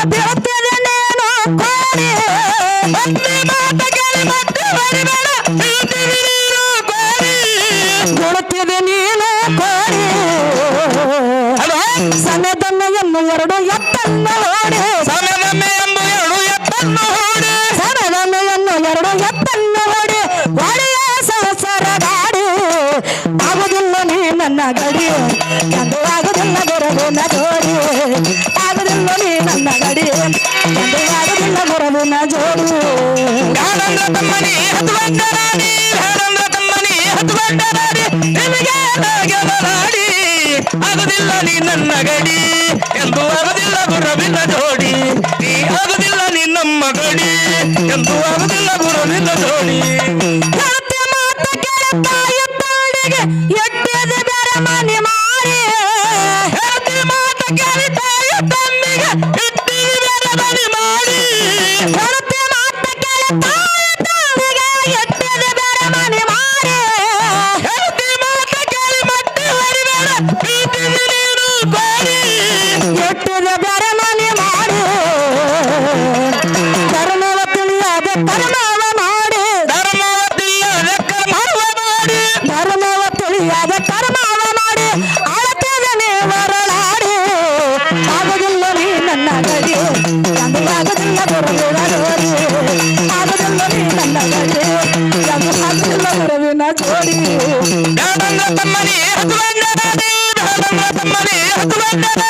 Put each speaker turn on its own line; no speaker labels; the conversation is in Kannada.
ಬೀಳ್ತಿದೆ ನೀನು ಕೋಡಿ
ಮಂದಿ ಮಾತ ಕೇಳಿ ಮತ್ತೆ ಬರಿಬೇಡ ಬೀಳ್ತಿದೆ ನೀನು ಕೋಡಿ
ಬೀಳ್ತಿದೆ ನೀನು ಕೋಡಿ ಸಮಯದೊಮ್ಮೆ ಎನ್ನು ಎರಡು ಎತ್ತನ್ನು ಓಡಿ
ಸಮಯದೊಮ್ಮೆ ಎಂಬ ಎರಡು ಎತ್ತನ್ನು ಹೂಡಿ
ಸಮಯದೊಮ್ಮೆ ಎನ್ನು ಎರಡು ಎತ್ತನ್ನು ಓಡಿ ಒಡೆಯ ಸಂಸಾರ ಗಾಡಿ ಆಗುದಿಲ್ಲ ನೀ ನನ್ನ ಗಡಿ ಎಂದು ಆಗುದಿಲ್ಲ ಗುರುವಿನ ಜೋಡಿ ಆಗುದಿಲ್ಲ ನೀ ನನ್ನ ಗಡಿ ಎಂದು ಆಗುದಿಲ್ಲ ಗುರುವಿನ ಜೋಡಿ
ಗಾನಂದ್ರ ತಮ್ಮನಿ ಹತ್ತುವಂತರಾಡಿ ಗಾನಂದ್ರ ತಮ್ಮನಿ ಹತ್ತುವಂತರಾಡಿ ನಿನಗೆ ಗೆಲುವಾಡಿ ಆಗುದಿಲ್ಲ ನೀ ನನ್ನ ಗಡಿ ಎಂದು ಆಗುದಿಲ್ಲ ಗುರುವಿನ ಜೋಡಿ ನೀ ಆಗುದಿಲ್ಲ ನೀ ನಮ್ಮ ಗಡಿ ಎಂದು ಆಗುದಿಲ್ಲ ಗುರುವಿನ ಜೋಡಿ
ಸತ್ಯ ಮಾತು ಕೇಳುತ್ತಾಯ ತಾಳಿಗೆ ಎಟ್ಟಿದೆ ಬೇರೆ ಮನೆ ಮಾಡಿ
ಹೇಳ್ತಿ ಮಾತ ಕೇಳಿತಾಯ ತಮ್ಮಿಗೆ ಇಟ್ಟಿಗೆ ಬೇರೆ ಬರಿ ಮಾಡಿ
ಸತ್ಯ ಮಾತು ಕೇಳುತ್ತಾಯ ತಾಳಿಗೆ ಎಟ್ಟಿದೆ ಬೇರೆ ಮನೆ ಮಾಡಿ
ಹೇಳ್ತಿ ಮಾತ ಕೇಳಿ ಮತ್ತೆ ಬರಿಬೇಡ ಬೀಳ್ತಿದೆ ನೀನು ಗೋಡಿ
ಎಟ್ಟಿದೆ ಬೇರೆ ಮನೆ ಮಾಡಿ ಧರ್ಮವ ತಿಳಿಯದೆ ಕರ್ಮವ ಮಾಡಿ
ಧರ್ಮವತಿಯ ಕರ್ಮವ ಮಾಡಿ
ಧರ್ಮವ ತಿಳಿಯದೆ ಕರ್ಮವ ಮಾಡಿ ಅಳತಿದೆ ನೀ ಹೊರಳಾಡಿ ಆಗುದಿಲ್ಲ ನೀ ನನ್ನ ಗಡಿ ಎಂದು ಆಗುದಿಲ್ಲ ಗುರುವಿನ ಜೋಡಿ ಆಗುದಿಲ್ಲ ನೀ ನನ್ನ ಗಡಿ ಎಂದು ಆಗುದಿಲ್ಲ ಗುರುವಿನ ಜೋಡಿ
ಗಾನಂದ್ರ ತಮ್ಮನಿ ಹತ್ತುವಂತರಾಡಿ ಗಾನಂದ್ರ ತಮ್ಮನಿ ಹತ್ತುವಂತರಾಡಿ